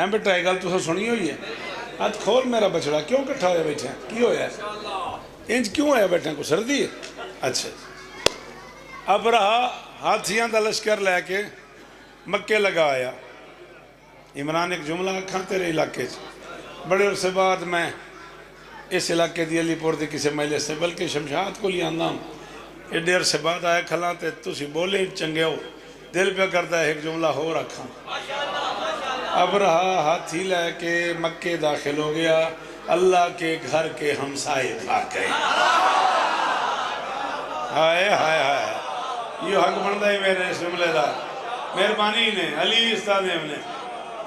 ہیں بیٹا یہ گل تو سنی ہوئی ہے ہاتھ کھول میرا بچڑا کیوں کٹھا ہویا بیٹھے ہیں کی ہویا ہے انج کیوں آیا بیٹھے ہیں کو سردی ہے اچھا اب رہا ہاتھیاں دا لشکر لے کے مکے لگا آیا عمران ایک جملہ کھاں تیرے علاقے بڑے عرصے بعد میں اس علاقے دی علی پور دی کسی مجلس سے بلکہ شمشاد کو لیا آندہ ہوں ایڈے عرصے بعد آئے کھلاتے تسی بولے چنگے ہو دل پہ کرتا ہے ایک جملہ ہو رکھا اب رہا ہاتھی لے کے مکے داخل ہو گیا اللہ کے گھر کے ہمسائے بھاگ گئے ہائے ہائے ہائے یہ حق بندہ ہی میرے اس جملے دا مہربانی نے علی استاد نے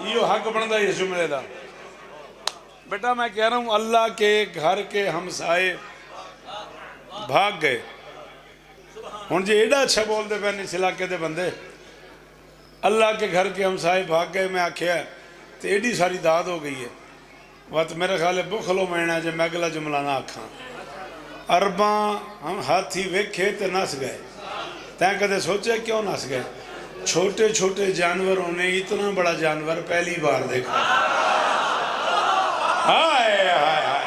یہ حق بندہ ہی اس جملے دا بیٹا میں کہہ رہا ہوں اللہ کے گھر کے ہمسائے بھاگ گئے ہن جی ایڈا اچھا بول دے پہنے اس علاقے دے بندے اللہ کے گھر کے ہمسائے بھاگ گئے میں آکھیا ہے تو ایڈی ساری داد ہو گئی ہے وقت میرے خیال ہے بخلو مہینہ جب میں اگلا جملہ نہ آکھاں ارباں ہم ہاتھی ویکھے تے نس گئے تین کدے سوچے کیوں نس گئے چھوٹے چھوٹے جانوروں نے اتنا بڑا جانور پہلی بار دیکھا ہائے ہائے ہائے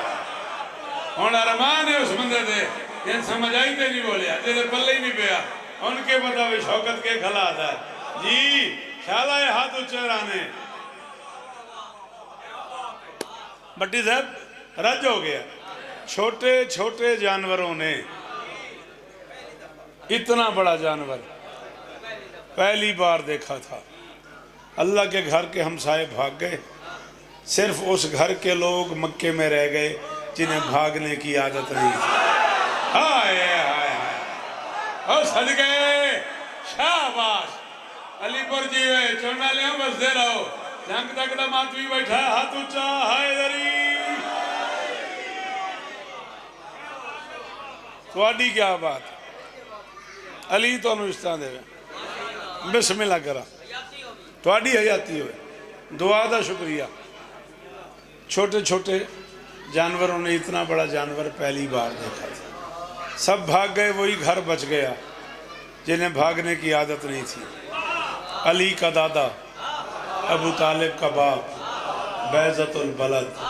ہن ارمان ہے اس بندے دے جن سمجھ آئی تے نہیں بولیا جیسے پلے ہی نہیں پیا ان کے پتہ بھی شوکت کے کھلا آتا ہے جی خیالہ ہاتھ اچھے رانے بٹی صاحب رج ہو گیا چھوٹے چھوٹے جانوروں نے اتنا بڑا جانور پہلی بار دیکھا تھا اللہ کے گھر کے ہمسائے بھاگ گئے صرف اس گھر کے لوگ مکے میں رہ گئے جنہیں بھاگنے کی عادت نہیں تھی ہائے ہائے ہائے او صدقے شاباش علی پور جیوے چونڈا لیا بس دے رہو جنگ تکڑا ماتوی بیٹھا ہاتھ اچھا ہائے دری تواڈی کیا بات علی تو انوشتان دے بسم اللہ کرا تواڈی حیاتی ہوئے دعا دا شکریہ چھوٹے چھوٹے جانوروں نے اتنا بڑا جانور پہلی بار دیکھا تھا سب بھاگ گئے وہی گھر بچ گیا جنہیں بھاگنے کی عادت نہیں تھی علی کا دادا ابو طالب کا باپ بیضت البلد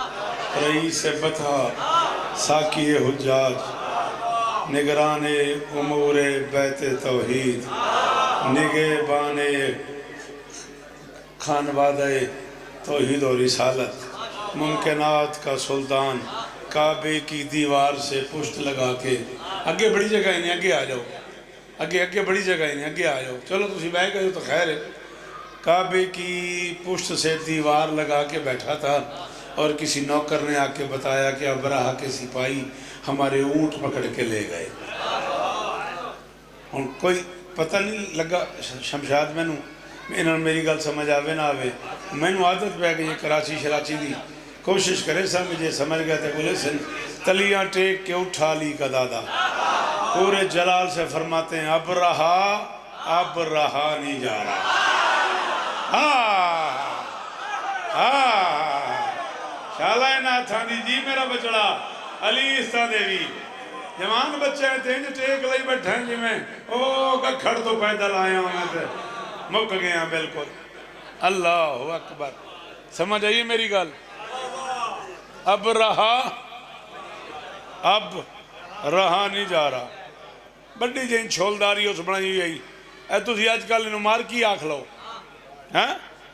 رئیس بطحہ ساکی حجاج نگران امور بیت توحید نگہبان خانوادہ توحید و رسالت ممکنات کا سلطان کعبے کی دیوار سے پشت لگا کے اگے بڑی جگہ ہی نہیں اگے آ جاؤ اگے بڑی جگہ ہی نہیں اگے آ جاؤ چلو تسی بہ گئے تو خیر ہے کعبے کی پشت سے دیوار لگا کے بیٹھا تھا اور کسی نوکر نے آ کے بتایا کہ ابرہہ کے سپاہی ہمارے اونٹ پکڑ کے لے گئے اور کوئی پتہ نہیں لگا شمشاد میں انہوں نے میری گل سمجھ آوے نہ آوے میں نے عادت پہ کہ یہ کراچی شراچی دی کوشش کرے سمجھے سمجھ گئے تھے بولے سن تلیاں ٹیک کے اٹھا علی کا دادا پورے جلال سے فرماتے ہیں اب رہا نہیں جا رہا شالہ ناتھانی جی میرا بچڑا علی استہ دیوی جوان بچے ہیں تینج ٹیک لئی بیٹھے ہیں جی میں او ککھڑ تو پیدل آیا ہوں میں سے مک گیا بالکل اللہ اکبر سمجھ آئیے میری گل اب رہا نہیں جا رہا بڑی جین چھولداری اس بڑھائی ہوئی اے تسی آج کل انہوں مار کی آکھ لو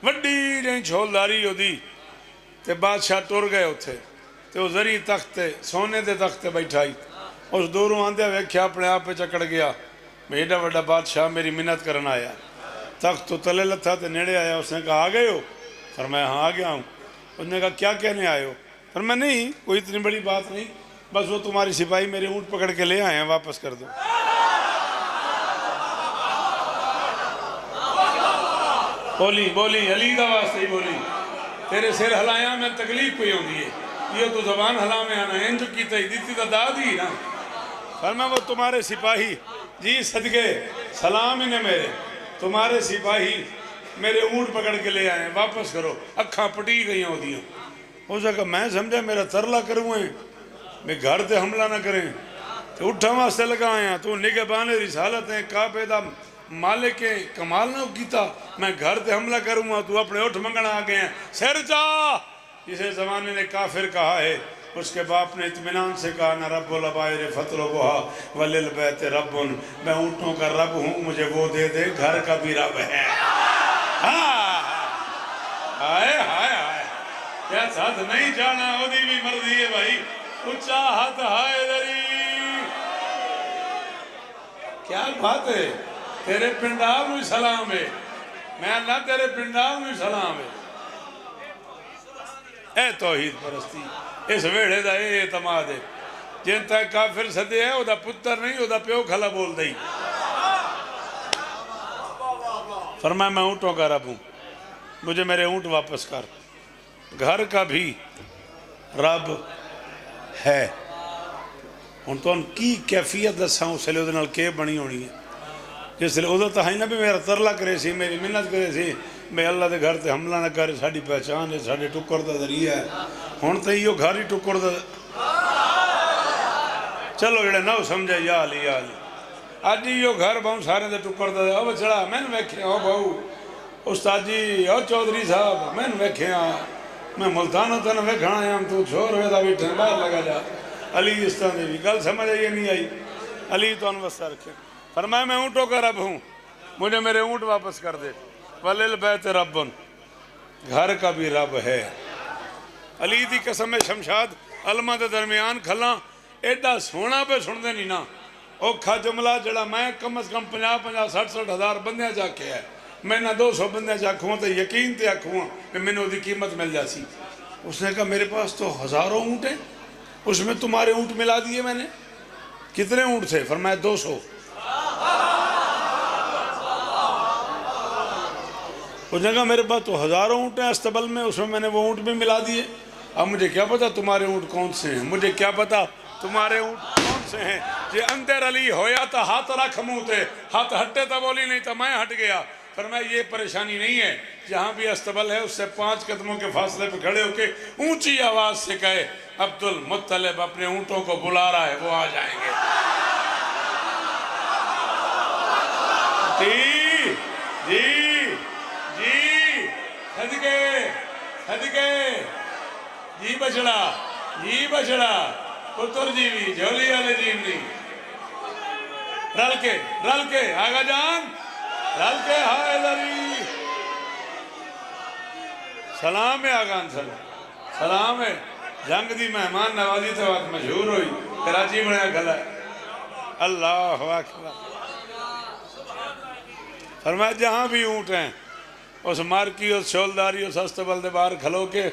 بڑی جین چھولداری ہو دی تے بادشاہ ٹور گئے ہوتے تے وہ زری تخت سونے دے تخت بیٹھائی اس دوروں آندے ویکھیا اپنے آپ پہ چکڑ گیا ایڈا وڈا بادشاہ میری منت کرنا آیا تخت تو تلے لتھا تے نیڑے آیا اس نے کہا آ گئے ہو فرمایا ہاں آ گیا ہوں اس نے کہا کیا کہنے آئے ہو فرمایا نہیں کوئی اتنی بڑی بات نہیں بس وہ تمہاری سپاہی میرے اونٹ پکڑ کے لے آئے ہیں واپس کر دو بولی علی دا واسطے ہی بولی تیرے سر ہلایا میں تکلیف پہ ہوں دیئے یہ تو زبان ہلا میں آنا ہے جو کیتا ہی دیتی دا دادی نا فرمایا وہ تمہارے سپاہی جی صدقے سلام انہیں میرے تمہارے سپاہی میرے اونٹ پکڑ کے لے آئے واپس کرو اکھاں پٹی گئی ہوں دیوں ہو سکا میں سمجھا میرا ترلا کروں ہیں میں گھر تے حملہ نہ کریں تو اٹھا واسطے لگا آیا تو نگہبان رسالت ہیں کعبے دا مالک کمال نہ کیتا میں گھر تے حملہ کروں گا تو اپنے اٹھ منگنا آ گئے ہیں سر چاہ جسے زمانے نے کافر کہا ہے اس کے باپ نے اطمینان سے کہا نہ رب العبائر فتل و بہا وللبیت ربن میں اونٹوں کا رب ہوں مجھے وہ دے دے گھر کا بھی رب ہے ہائے ہائے ہائے کیا ساتھ نہیں جانا وہ دی بھی مرضی ہے بھائی اچھا ہاتھ ہائے دری کیا بات ہے تیرے پنڈال میں سلام ہے میں اللہ تیرے پنڈال میں سلام ہے اے توحید پرستی اس ویڑے دا اے اعتماد ہے جن تک کافر صدے ہے او دا پتر نہیں او دا پیو کھلا بول دئی فرمایا میں اونٹوں کا رب ہوں مجھے میرے اونٹ واپس کر گھر کا بھی رب ہے ان تو ان کی کیفیت دساں اسے لئے ادھے نال کے بنی ہونی ہے جس لئے ادھے تو ہی نہ بھی میرا ترلا کرے سی میری منت کرے سی میں اللہ دے گھر تے حملہ نہ کرے ساڑھی پہچان ہے ساڑھے ٹکر دا ذریعہ ہے ہون تے یہ گھر ہی ٹکر دا چلو جڑے نہ سمجھے یا علی یا علی آج یہ گھر بہن سارے دے ٹکر دا او بچڑا میں نے ویکھے او بہو استاد جی او چودھری صاحب میں نے ویکھے میں ملتانوں تے نہ ویکھنا ہے ہم تو چھوڑ ہوئے دا بیٹھے باہر لگا جا علی اس طرح دے بھی گل سمجھے یہ نہیں آئی علی تو انوستہ رکھے فرمایا میں اونٹوں کا رب ہوں مجھے میرے اونٹ واپس کر دے وَلِلْبَيْتِ رَبٌ گھر کا بھی رب ہے علی دی قسم شمشاد علمہ دے درمیان کھلا ایڈا سونا پہ سن دے نہیں نا اوکھا جملہ جڑا میں کم از کم 50-60 ہزار بندیاں جا کے ہے میں نہ 200 بندیاں جا کھوں تو یقین تے کھوں کہ میں نے وہ دی قیمت مل جاسی اس نے کہا میرے پاس تو ہزاروں اونٹ ہیں اس میں تمہارے اونٹ ملا دیے میں نے کتنے اونٹ تھے فرمایا 200 اس نے کہا میرے پاس تو ہزاروں اونٹ ہیں استبل میں اس میں نے وہ اونٹ بھی ملا دیے اب مجھے کیا پتا تمہارے اونٹ کون سے ہیں مجھے کیا پتا تمہارے اونٹ کون سے ہیں جے اندر علی ہویا تا ہاتھ رکھ منہ تے ہاتھ ہٹے تا بولی نہیں تا میں ہٹ گیا فرمایا یہ پریشانی نہیں ہے جہاں بھی استبل ہے اس سے 5 قدموں کے فاصلے پہ کھڑے ہو کے اونچی آواز سے کہے عبد المطلب اپنے اونٹوں کو بلا رہا ہے وہ آ جائیں گے جی صدقے جی بچڑا پتر جی بھی جھولی والے جی بھی رل کے آگا جان رل کے ہائے دری سلام ہے آگان سلام ہے جنگ دی مہمان نوازی تو بات مشہور ہوئی کراچی بڑھیا کھلا ہے اللہ اکبر فرمایا جہاں بھی اونٹ ہیں اس مارکی اس شولداری اس استبل دے باہر کھلو کے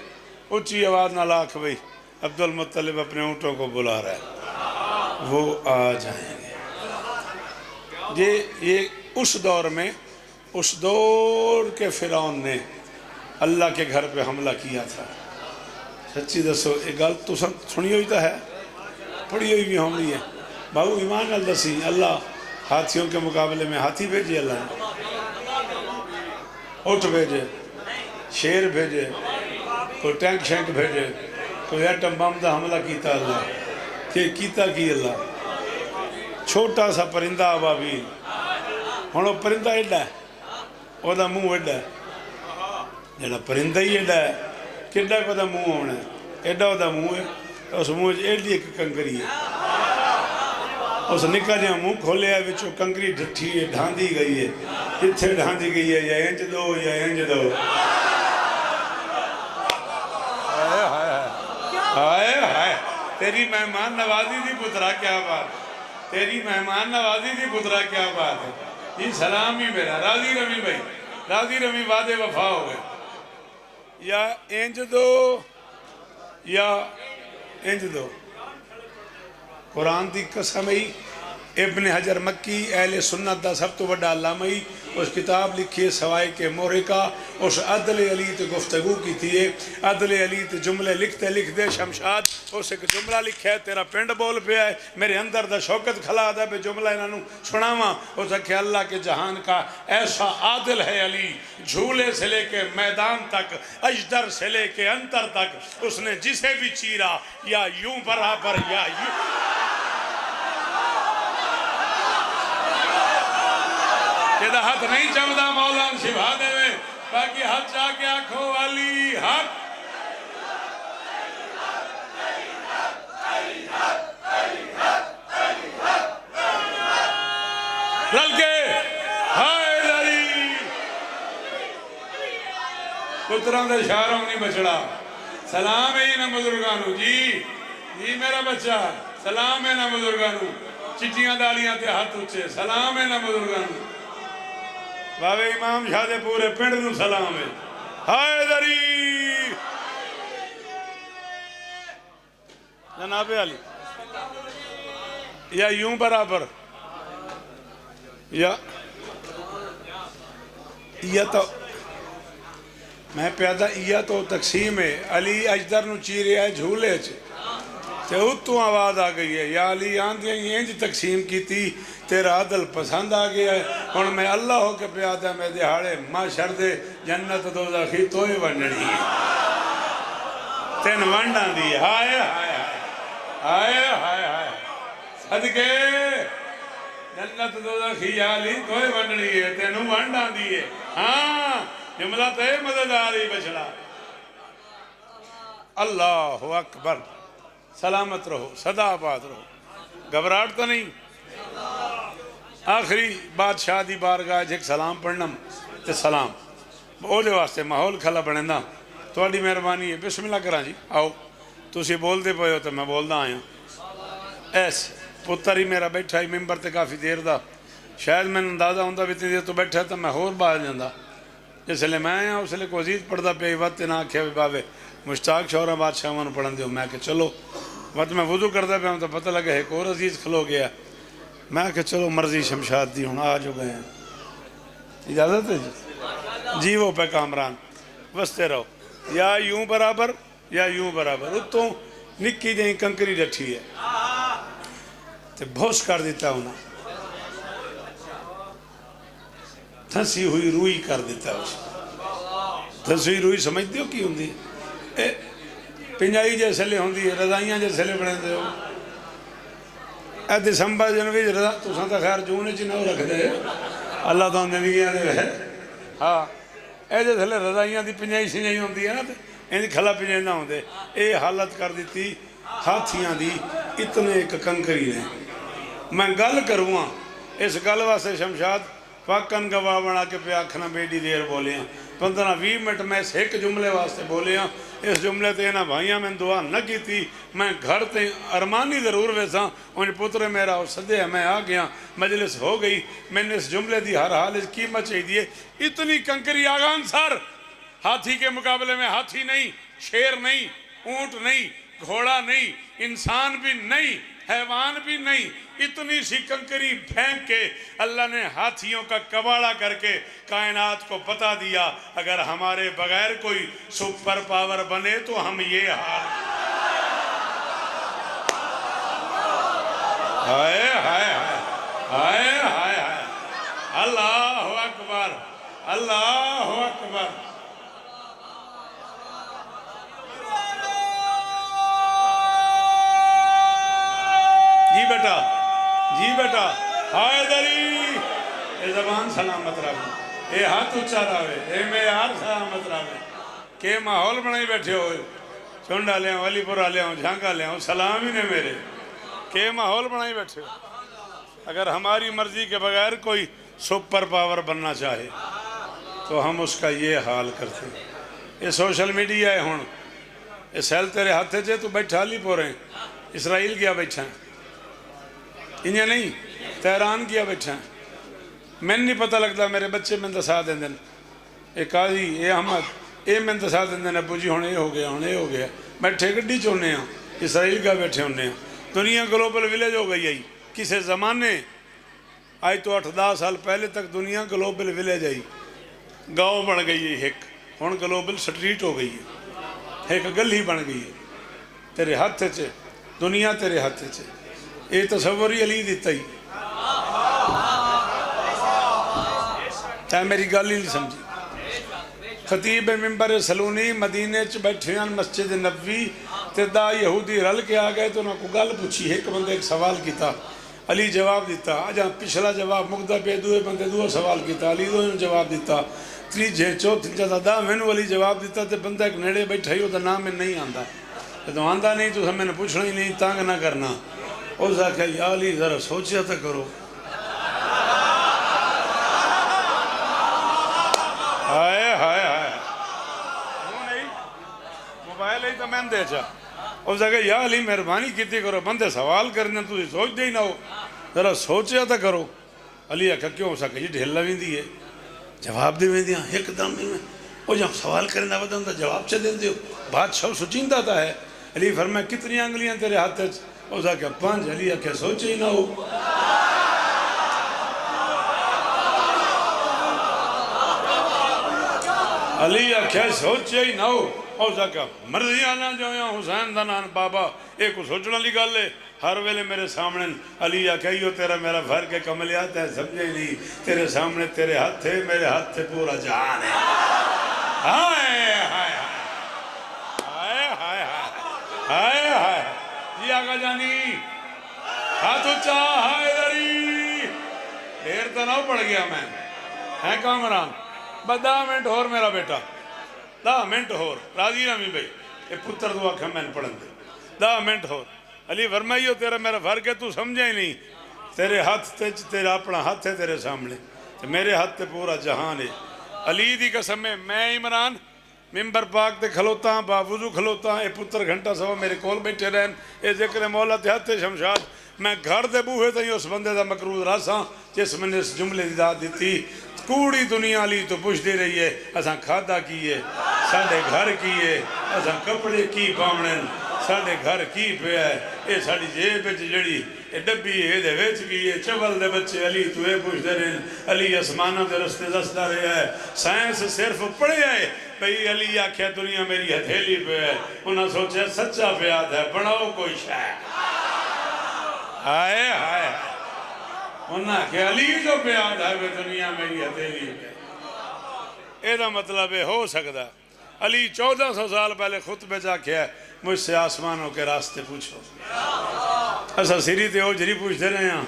اچھی آواز نہ لاکھ بھئی عبد المطلب اپنے اونٹوں کو بلا رہا ہے وہ آ جائیں گے یہ اس دور میں اس دور کے فرعون نے اللہ کے گھر پہ حملہ کیا تھا سچی دسو ایک گل تو سنی ہوئی تو ہے پڑھی ہوئی بھی ہوئی ہے بابو ایمان الدسی اللہ ہاتھیوں کے مقابلے میں ہاتھی بھیجی اللہ نے اٹھ بھیجے شیر بھیجے کوئی ٹینک شینک بھیجے کوئی ایٹم بم دا حملہ کیتا اللہ کیتا کی اللہ چھوٹا سا پرندہ ابابیل ہن وہ پرندہ ایڈا ہے وہ دا منہ ایڈا ہے جڑا پرندہ ہی ایڈا ہے کڈا کو دا منہ ہونا ہے ایڈا وہ دا منہ ہے اس منہ ایڈی ایک کنکری ہے اس نکا جہاں منہ کھولے ہے وچو کنکری ڈھٹھی ہے ڈھاندی گئی ہے اتھے ڈھاندی گئی ہے یا انج دو یا انج دو ہائے ہائے تیری مہمان نوازی دی پترا کیا بات تیری مہمان نوازی دی پترا کیا بات ہے یہ سلام ہی میرا راضی رمی بھائی راضی رمی وعدے وفا ہو گئے یا انج دو یا انج دو قرآن دی قسم ہی ابن حجر مکی اہل سنت دا سب تو بڑا علامہ ہی اس کتاب لکھی ہے سوائے کے مورکہ اس عدل علی تے گفتگو کی تھی عدل علی تے جملے لکھتے لکھ دے شمشاد اس ایک جملہ لکھا ہے تیرا پینڈ بول پہ آئے میرے اندر دا شوکت کھلا دا پہ جملہ انہوں سناواں اس کہ اللہ کے جہان کا ایسا عادل ہے علی جھولے سے لے کے میدان تک اجدر سے لے کے انتر تک اس نے جسے بھی چیرا یا یوں برابر یا یوں یہ ہاتھ نہیں چمدا مولا شفا دے باقی ہاتھ چاہ کے آنکھوں والی حق رل کے ہائے دری پتروں دے شہروں نہیں بچڑا سلام ہے نا بزرگانو جی میرا بچہ سلام ہے نا بزرگانو چٹیاں دالیاں تے ہاتھ اچھے سلام ہے نا بزرگانو بابے امام شاہ دے پورے پنڈ نو سلام ہے ہائے دری جناب علی یا یوں برابر یا تو میں پیدا یا تو تقسیم ہے علی اجدر نو چیرے ہے جھولے تے اتوں آواز آ گئی ہے یا علی آندیاں یہ جی تقسیم کی تھی تیرا عدل پسند آ گیا ہے اور میں اللہ ہو کے پیادا میں دہاڑے معاشر دے جنت دوزخی توئے ونڈنی ہے تین ونڈان دی ہائے ہائے ہائے ہائے ہائے صدقے جنت دوزخی یا علی توئے ونڈنی ہے تینوں ونڈان دی ہے ہاں جملہ تے مدداری بچڑا اللہ اکبر سلامت رہو صدا آباد رہو گھبراہٹ تو نہیں آخری بادشاہ دی بارگاہ ایک سلام پڑھنم تے سلام بولے واسطے ماحول کھلا بنینا تھوڑی مہربانی ہے بسم اللہ کرا جی آؤ تسی بول دے پئے ہو تو میں بولدا آیا ایس پتر ہی میرا بیٹھا ہی ممبر تے کافی دیر دا شاید میں اندازہ ہوندہ بھی اتنی دیر تو بیٹھا تو میں ہور باہر جاندہ جس لئے میں آیا اس لئے کو عزیز پڑھدا پہ وقت نہ آکھے بابے مشتاق شورہ بادشاہ ون پڑھن دیو میں کہ چلو وقت میں وضو کردا پہ ہوں تو پتہ لگا ایک اور عزیز کھلو گیا میں کہ چلو مرضی شمشاد دی ہوں آج ہو گئے ہیں اجازت ہے جی وہ پہ کامران وستے رہو یا یوں برابر یا یوں برابر اتوں نکی جائیں کنکری ڈٹھی ہے تے بھوش کر دیتا ہونا تھنسی ہوئی روئی کر دیتا ہے تھنسی ہوئی روئی سمجھ دیو کی ہوں دی پنجائی جیسے لے ہوں دی رضائیاں جیسے لے بڑھیں دے ہو اے دسمبر جنوی رضا تو سانتا خیر جونے چنہ رکھ دے اللہ تو اندھے نہیں گیا دے ہاں اے جیسے لے رضائیاں دی پنجائی سنجائی ہوں دی ہے نا ان دی کھلا پنجائی نہ ہوں دے اے حالت کر دیتی ہاتھیاں دی اتنے ایک کنکری نے میں گل کروں اس گل واسے شمشاد پاکن گواہ بنا کے پہ آکھنا بیڈی دیر بولے ہیں 15-20 منٹ میں اس ایک جملے واسطے بولے ہیں اس جملے تے نا بھائیاں میں دعا نہ کی تھی میں گھر تے ارمانی ضرور ویسا ان پتر میرا صدے ہے میں آ گیا مجلس ہو گئی میں نے اس جملے دی ہر حال اس قیمت چاہی دیئے اتنی کنکری آگان سر ہاتھی کے مقابلے میں ہاتھی نہیں شیر نہیں اونٹ نہیں گھوڑا نہیں انسان بھی نہیں حیوان بھی نہیں اتنی سی کنکری پھینک کے اللہ نے ہاتھیوں کا کباڑا کر کے کائنات کو بتا دیا اگر ہمارے بغیر کوئی سپر پاور بنے تو ہم یہ حال ہائے ہائے ہائے ہائے ہائے اللہ اکبر اللہ اکبر جی بیٹا ہائے دری اے زبان سلامت رہے اے ہاتھ اچھا رہے اے معیار سلامت رہے کہ ماحول بنائی بیٹھے ہوئے چونڈا لے ہوں علی پورا لے ہوں جھانکا لے ہوں سلام ہی نے میرے کہ ماحول بنائی بیٹھے ہوئے اگر ہماری مرضی کے بغیر کوئی سپر پاور بننا چاہے تو ہم اس کا یہ حال کرتے ہیں یہ سوشل میڈیا ہے ہون یہ سیل تیرے ہاتھے چے تو بیٹھا علی پورے اسرائیل کیا بیٹھا ہے انہیں نہیں تہران کیا بیٹھا ہے میں نہیں پتہ لگتا میرے بچے میں دسا دیں دن اے قاضی اے احمد اے میں دسا دیں دن ابو جی ہونے ہو گیا بیٹھے گڈی چونے ہیں اسرائیل کا بیٹھے ہونے ہیں دنیا گلوبل ویلیج ہو گئی آئی کسے زمانے آئی تو 8-10 سال پہلے تک دنیا گلوبل ویلیج آئی گاؤں بن گئی ہے ایک ہون گلوبل سٹریٹ ہو گئی ہے ایک گلی بن گئی ہے تیرے ہاتھ چے دنیا تیرے ہاتھ چے یہ تصوری علی دیتا ہی چاہے میری گل ہی نہیں سمجھی خطیب ممبر سلونی مدینے چ بیٹھے ہیں مسجد نبوی تے دا یہودی رل کے آ گئے تو انہوں کو گل پوچھی ایک بندے ایک سوال کیتا علی جواب دیتا اجا پچھلا جواب مکتا پہ دوے بندے دوہ سوال کیتا علی دوہ جواب دیتا تیجے چوتھی جدا مینوں علی جواب دیتا تے بندہ ایک نیڑے بیٹھا ہی وہ نام میں نہیں آندا تو آندا نہیں تو ہمیں پوچھنا ہی نہیں تانگ نہ کرنا اس آخیا یا علی ذرا سوچیا تو کرو ہائے ہائے ہائے نہیں موبائل ہی تو میں دے چا اس آخیا یا علی مہربانی کیتی کرو بندے سوال کرنے تھی سوچ دے ہی نہ ہو ذرا سوچیا تو کرو علی آخیا کیوں اس آخیا جی ڈھیلا ویندی ہے جواب دے ویندیاں ایک دم ہی میں وہ جب سوال کرنے ودا ہوں جواب چا دے دیو بادشاہ سوچیندہ تا ہے علی فرمایا کتنی انگلیاں تیرے ہاتھ اس آخیا 5 علی آخیا سوچے ہی نہ ہو علی آخیا سوچے ہی نہ ہو اس آخیا مرضی آنا جو حسین دا نان بابا ایک سوچنا لی گل ہے ہر ویلے میرے سامنے علی آخیا یہ تیرا میرا فرق ہے کملیات ہے سمجھے نہیں تیرے سامنے تیرے ہاتھ ہے میرے ہاتھ ہے پورا جہان ہے ہائے ہائے ہائے ہائے ہائے ہائے جی آقا جانی ہاتھ اچھا ہائے دری دیر تو نہ پڑ گیا میں ہے کامران بس 10 منٹ اور میرا بیٹا 10 منٹ اور راضی رمی بھائی یہ پتر دعا کھا میں پڑھن دے 10 منٹ اور علی فرمائیو تیرا میرا فرق ہے تو سمجھے ہی نہیں تیرے ہاتھ تے تیرا اپنا ہاتھ ہے تیرے سامنے میرے ہاتھ تے پورا جہان ہے علی دی قسم میں عمران ممبر پاک تے کھلوتا ہاں باوضو کھلوتا ہاں اے پتر گھنٹہ سوا میرے کول بیٹھے رہن اے ذکر مولا تے ہاتھ شمشاد میں گھر دے بوہے تے اس بندے دا مقروض راساں جس میں نے اس جملے دی داد دیتی کوڑی دنیا لی تو پوچھ دے رہی ہے اساں کھادا کیے ساڑھے گھر کیے اساں کپڑے کی پاؤنن ساڑھے گھر کی پہ ہے اے ساڑھی جیب جڑی اے ڈبی ہے دے ویچ گئی ہے چول دے بچے علی تو اے پوچھ دے رہے علی اسمانہ دے رستے دستا رہے ہے سائنس صرف پڑھے ہے بھئی علی آکھیا دنیا میری ہتھیلی پہ ہے انہاں سوچے سچا پیاد ہے بناؤ کوئی شاید ہائے ہائے انہاں کہ علی جو پیاد ہے وہ دنیا میری ہتھیلی پہ اے دا مطلب ہے ہو سکتا علی 1400 سال پہلے خطبے جا کے ہے مجھ سے آسمانوں کے راستے پوچھو ایسا سیری تے ہو جری پوچھ دے رہے ہیں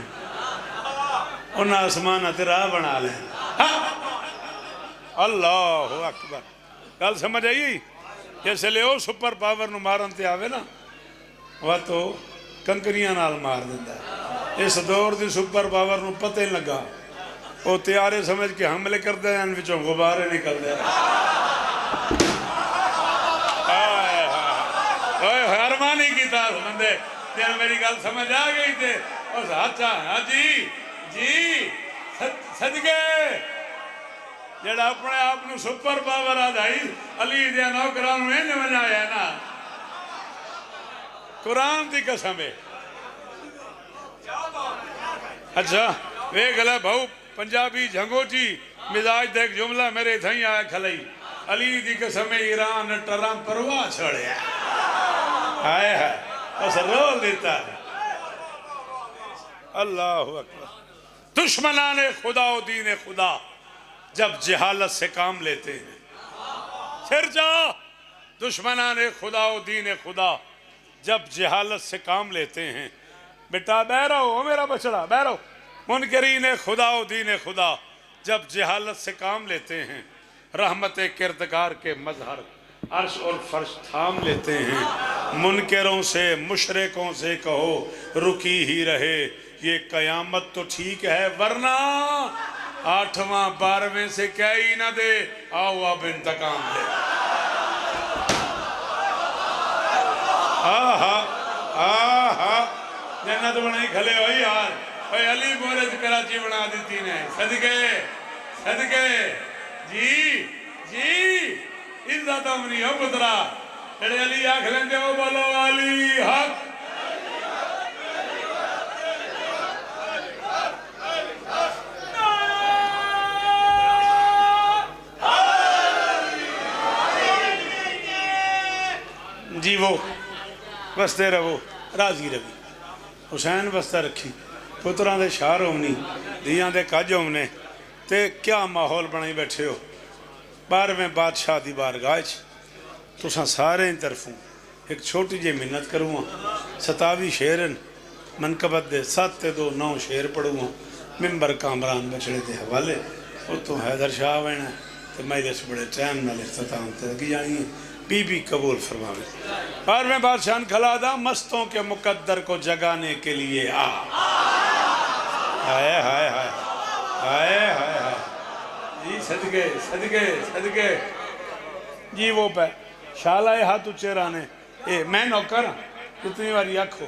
انہاں آسمانہ تے راہ بنا لیں اللہ اکبر گل سمجھ آئی جیسے لے او سپر پاور نو مارن تے آوے نا وہ تو کنکریاں نال مار دیندہ ہے اس دور دی سپر پاور نو پتہ ہی لگا وہ تیارے سمجھ کے حملے کر دے ہیں ان وچوں غبارے نکل دے حرمانی کی تاس بندے تیرے میری گل سمجھ آ گئی تھے اس ہاتھا ہاں جی جی صدقے جڑا اپنے آپ نو سپر پاور آ جائی علی دیا نوکران میں نے بنایا ہے نا قرآن دی قسم ہے اچھا وے گلے بھاؤ پنجابی جھنگو جی مزاج دیکھ جملہ میرے تھائیں آیا کھلائی علی دی قسم ایران ٹرام پرواہ چھڑے آئے ہے اس رول دیتا ہے اللہ اکبر دشمنان خدا و دین خدا جب جہالت سے کام لیتے ہیں پھر جا دشمنان خدا و دین خدا جب جہالت سے کام لیتے ہیں بیٹا بہ رہو میرا بچڑا بہ رہو منکرین خدا و دین خدا جب جہالت سے کام لیتے ہیں رحمت کردگار کے مظہر عرش اور فرش تھام لیتے ہیں منکروں سے مشرکوں سے کہو رکی ہی رہے یہ قیامت تو ٹھیک ہے ورنہ 8واں 12ویں سے کیا ہی نہ دے آؤ اب انتقام دے جنت بنائی کھلے ہوئی یار اوہ علی بورج کراچی بنا دیتی نے صدقے صدقے جی جی عزت امنی ہو پترا جڑے علی آکھ لیندے ہو بولو علی حق جی وہ بستے رہو راضی روی حسین بستہ رکھی پتران دے شار ہومنی دیاں دے کج ہومنے تے کیا ماحول بنائی بیٹھے ہو 12ویں بادشاہ دی بارگاہ تو سارے ان طرفوں ایک چھوٹی جے منت کروں 27 شیرن منقبت دے 7-2-9 شیر پڑھوں ممبر کامران بچڑے دے حوالے اتوں حیدر شاہ وینا تو مجلس بڑے ٹائم نال اختتام تے لگی جانی بی بی قبول فرماوے. اور میں بادشاہ کھلا دا مستوں کے مقدر کو جگانے کے لیے آ. ہائے ہائے ہائے ہائے ہائے ہائے جی صدقے صدقے صدقے جی وہ پہ شالہ ہاتھ اچھے رانے اے میں نوکر کتنی باری آنکھو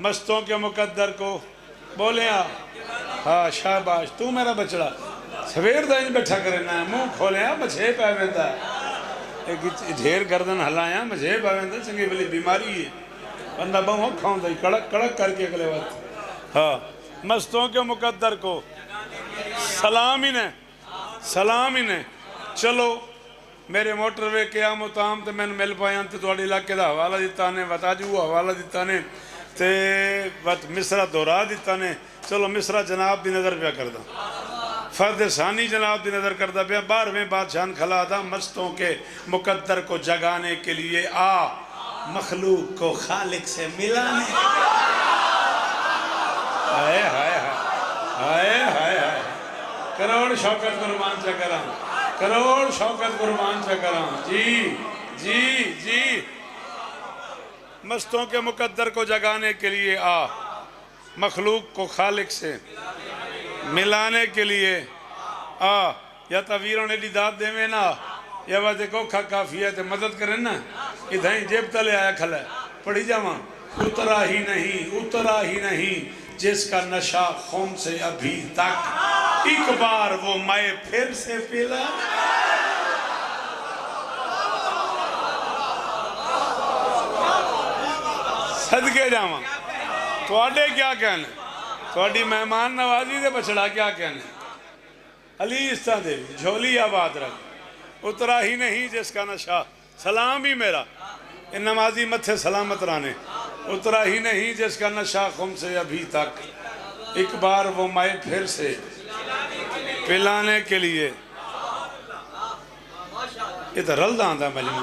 مستوں کے مقدر کو بولے آ. ہاں شاباش تو میرا بچڑا سویر دا ان بیٹھا کرنا ہے منہ کھولے آ مجھے پہ ویندا ایک ڈھیر گردن ہلائیں مجھے پہ ویندا چنگی بلی بیماری ہے بندہ بہوں کھاؤں دا کڑک کڑک کر کے اگلے وقت. ہاں مستوں کے مقدر کو سلام ہی نے چلو میرے موٹر وے قیام و تام تے میں مل پایا تے تواڈے علاقے دا حوالہ دیتا نے وتاجو حوالہ دیتا نے تے وت مصرہ دورا دیتا نے. چلو مصرہ جناب دی نظر پہ کر دا فرد ثانی جناب دی نظر کردہ پہ 12ویں بادشاہ کھلا دا مستوں کے مقدر کو جگانے کے لیے آ مخلوق کو خالق سے ملانے. ہائے ہائے ہائے ہائے ہائے کروڑ شوکت قربان چکرام کروڑ شوکت قربان چکرام. جی جی جی مستوں کے مقدر کو جگانے کے لیے آ مخلوق کو خالق سے ملانے کے لیے آ. یا تویروں نے دیداد دے میں نا یا واسے کو کافی ہے تے مدد کریں نا ادھائیں جیب تلے آیا کھلا ہے پڑھی جاواں. اترا ہی نہیں جس کا نشہ خون سے ابھی تک ایک بار وہ مائے پھر سے پیلا. صدقے جاواں تواڈے کیا کہنے تواڈی مہمان نوازی دے بچڑا کیا کہنے. علی استہ دے جھولی آباد رکھ اترا ہی نہیں جس کا نشہ سلام ہی میرا ان نمازی متھے سلامت رانے. اترا ہی نہیں جس کا نشہ خم سے ابھی تک ایک بار وہ مائے پھر سے پلانے کے لیے. یہ تو رل داں دا مجمع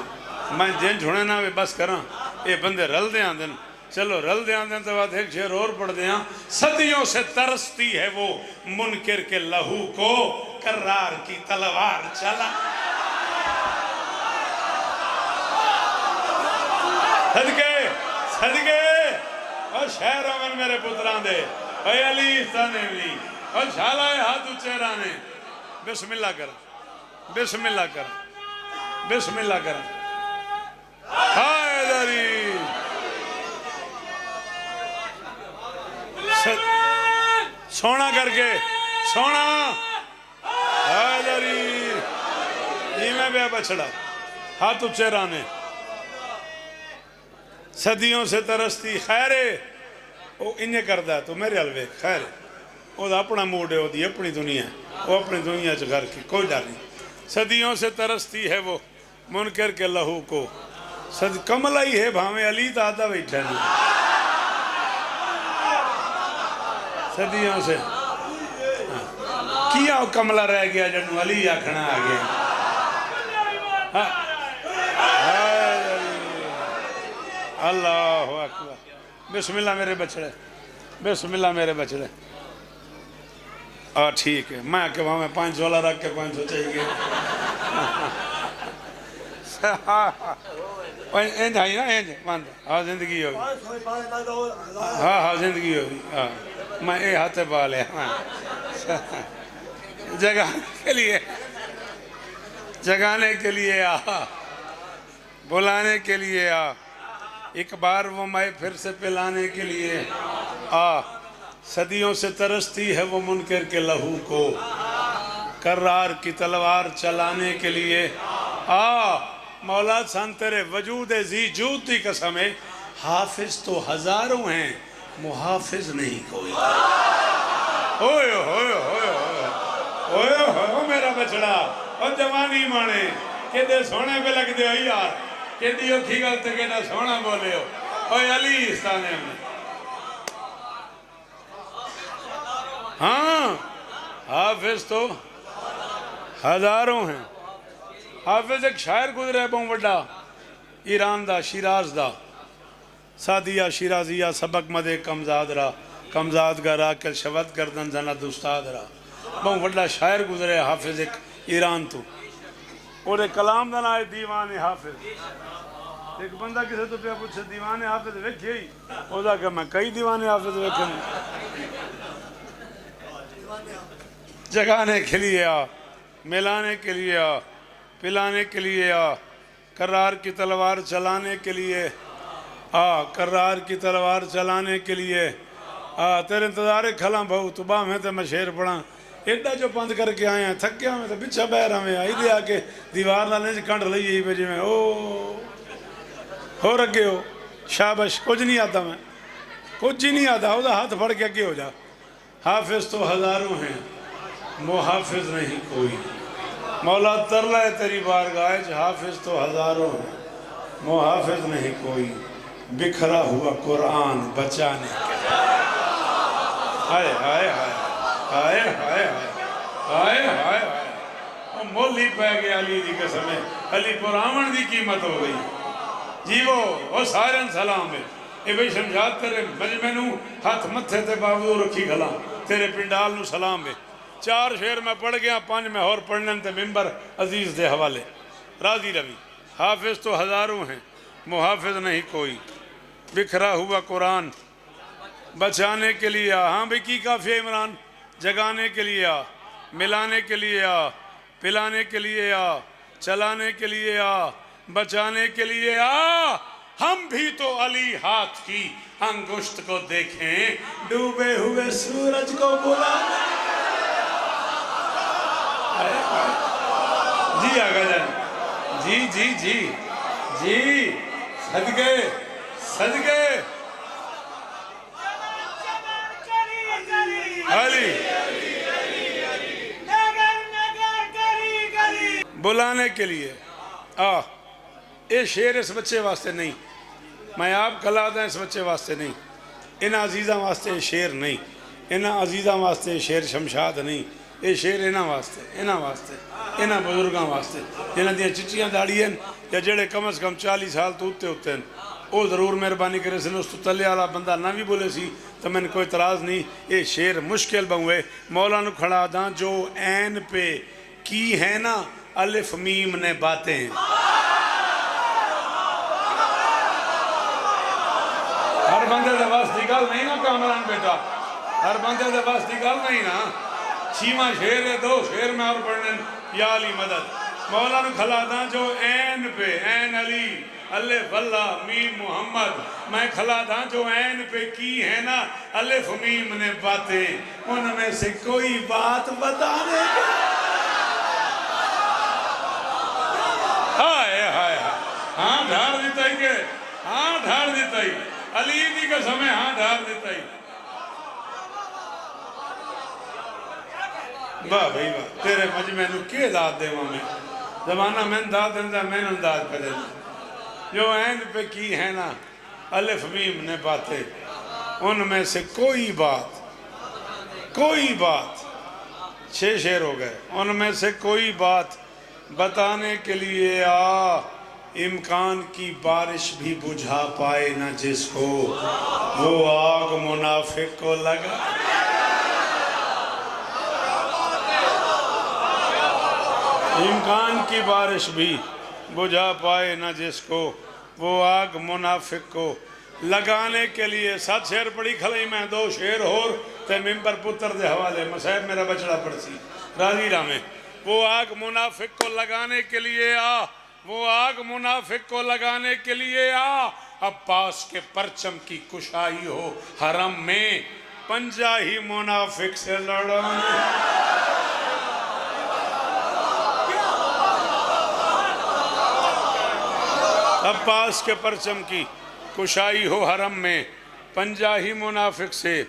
میں جن جھوڑے نہ بس کراں یہ بندے رل دے آندن. چلو رل دے آندن تو بات ایک شیر اور پڑھ دے آن. صدیوں سے ترستی ہے وہ منکر کے لہو کو کرار کی تلوار چلا. صدقے اور شہر امن میرے پتران دے اے علی استانے لی اور شالائے ہاتھ اچھے رانے. بسم اللہ کر بسم اللہ کر بسم اللہ کر. ہائے داری سونا کر کے سونا ہائے داری جی میں بے بچڑا ہاتھ اچھے رانے. صدیوں سے ترستی خیرے وہ انہیں کردہ تو میرے علوے خیرے وہ دا اپنا موڈ ہے وہ دی اپنی دنیا وہ اپنی دنیا چ گھر کی کوئی ڈر نہیں. صدیوں سے ترستی ہے وہ منکر کے لہو کو کملا ہی ہے بھاویں علی تا آدھا بیٹھا نہیں. صدیوں سے کیا وہ کملا رہ گیا جنہوں علی آکھنا آگیا. اللہ اکبر. بسم اللہ میرے بچڑے بسم اللہ میرے بچڑے. ٹھیک ہے میں کہ وہاں میں 5 جولا رکھ کے 500 چاہیے اینج آئی نا اینج ماند ہاں زندگی ہوگی ہاں زندگی ہوگی. میں اے ہاتھ پا لیا جگانے کے لیے آ بلانے کے لیے آ ایک بار وہ مائے پھر سے پلانے کے لیے آ. صدیوں سے ترستی ہے وہ منکر کے لہو کو کرار کی تلوار چلانے کے لیے آ. مولا سان تیرے وجود زی جود دی قسم ہے حافظ تو ہزاروں ہیں محافظ نہیں کوئی. ہوئے ہوئے ہوئے ہوئے ہوئے میرا بچڑا اور جوانی مانے کہ دے سونے پہ لگ دے ہو یار کہ دیو تھی گلتے کہ نہ سونا بولے ہو. اوہ علی استانے میں ہاں حافظ تو ہزاروں ہیں. حافظ ایک شاعر گزرے بہت بڑا ایران دا شیراز دا سادیہ شیرازیہ سبق مدے کمزاد را کمزاد گرا کل شود گردن زند استاد را بہت بڑا شاعر گزرے حافظ ایک ایران تو اور ایک کلام دا نام ہے دیوان حافظ ایک بندہ کسے تو پیا پوچھے دیوان حافظ ویکھے ہی او دا کہ میں کئی دیوان حافظ ویکھے جگانے کے لیے آ ملانے کے لیے آ پلانے کے لیے آ کرار کی تلوار چلانے کے لیے آ کرار کی تلوار چلانے کے لیے آ تیرے انتظار کھلاں بہو تو باہ میں تے میں شیر پڑھاں ایڈا جو پند کر کے آئے ہیں تھک گیا میں تو بچھا بہ رہا میں آئی دے آ کے دیوار نہ لیں کنڈ لئی ہی پہ جی میں ہو رکھے ہو شابش کچھ نہیں آتا میں کچھ ہی نہیں آتا وہ ہاتھ پھڑ کے اگے ہو جا حافظ تو ہزاروں ہیں محافظ نہیں کوئی مولا ترلا ہے تیری بارگاہ حافظ تو ہزاروں ہیں محافظ نہیں کوئی بکھرا ہوا قرآن بچانے کے ہائے ہائے ہائے ہائے ہائے ہائے ہائے ہائے مولی پہ گیا علی دی قسم ہے علی پرامن دی قیمت ہو گئی جی وہ سارن سلام ہے اے بھئی شمشاد تیرے مجمع نو ہاتھ متھے تے باوضو رکھی گھلا تیرے پنڈال نو سلام ہے 4 شعر میں پڑھ گیا 5 میں اور پڑھنے تے ممبر عزیز دے حوالے راضی روی حافظ تو ہزاروں ہیں محافظ نہیں کوئی بکھرا ہوا قرآن بچانے کے لیے آ ہاں بھئی کی کافی عمران جگانے کے لیے آ ملانے کے لیے آ پلانے کے لیے آ چلانے کے لیے آ بچانے کے لیے آ ہم بھی تو علی ہاتھ کی انگشت کو دیکھیں ڈوبے ہوئے سورج کو بلانے جی آگا جان جی جی جی جی صدقے صدقے علی بلانے کے لیے یہ شیر اس بچے واسطے نہیں میں آپ کھلا دیں اس بچے واسطے نہیں انہاں عزیزاں واسطے شیر نہیں انہاں عزیزاں واسطے شیر شمشاد نہیں یہ شیر انہاں واسطے انہاں بزرگاں واسطے جنہاں دیاں چچیاں داڑی ہیں یا جڑے کم از کم 40 سال تو ہوتے ہیں وہ ضرور مہربانی کرے سن اس تو تلے والا بندہ نہ بھی بولے سی تو میں نے کوئی اعتراض نہیں یہ شیر مشکل بنوے مولانا کھڑا داں جو عین پہ کی ہے نا الف میم نے باتیں ہر بندے دے بس دی گل نہیں نا کامران بیٹا ہر بندے دے بس دی گل نہیں نا 6واں شعر ہے 2 شعر میں اور پڑھنے یا علی مدد مولانا کھلا داں جو عین پہ عین علی الف اللہ میم محمد میں کھلا داں جو عین پہ کی ہے نا الف میم نے باتیں ان میں سے کوئی بات بتانے کا ہائے ہائے ہاں دھار دیتا ہی کہ ہاں دھار دیتا ہی علی دی کا سمیں ہاں دھار دیتا ہی واہ بھائی واہ تیرے مجمع نو کی داد دے میں زمانہ میں داد دیندہ میں داد پہ دیندہ جو عین پہ کی ہے نا الف میم نے باتیں ان میں سے کوئی بات 6 شعر ہو گئے ان میں سے کوئی بات بتانے کے لیے آ امکان کی بارش بھی بجھا پائے نہ جس کو وہ آگ منافق کو لگا امکان کی بارش بھی بجھا پائے نہ جس کو وہ آگ منافق کو لگانے کے لیے 7 شعر پڑھی کھلائی میں 2 شعر اور تے ممبر پتر دے حوالے مسائب میرا بچڑا پڑسی راضی رامے وہ آگ منافق کو لگانے کے لیے آ وہ آگ منافق کو لگانے کے لیے آ عباس کے پرچم کی کشائی ہو حرم میں پنجہ ہی منافق سے لڑانے عباس کے پرچم کی کشائی ہو حرم میں پنجہ ہی منافق سے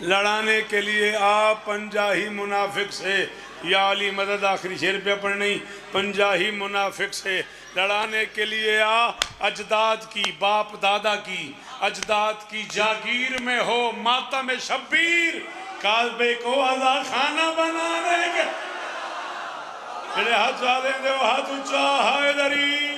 لڑانے کے لیے آ 50 ہی منافق سے یا علی مدد آخری شعر پہ پڑھنی 50 ہی منافق سے لڑانے کے لیے آ اجداد کی باپ دادا کی اجداد کی جاگیر میں ہو ماتم شبیر کعبے کو عزا خانہ بنانے کے جڑے ہاتھ والے دے ہاتھ اونچا حیدری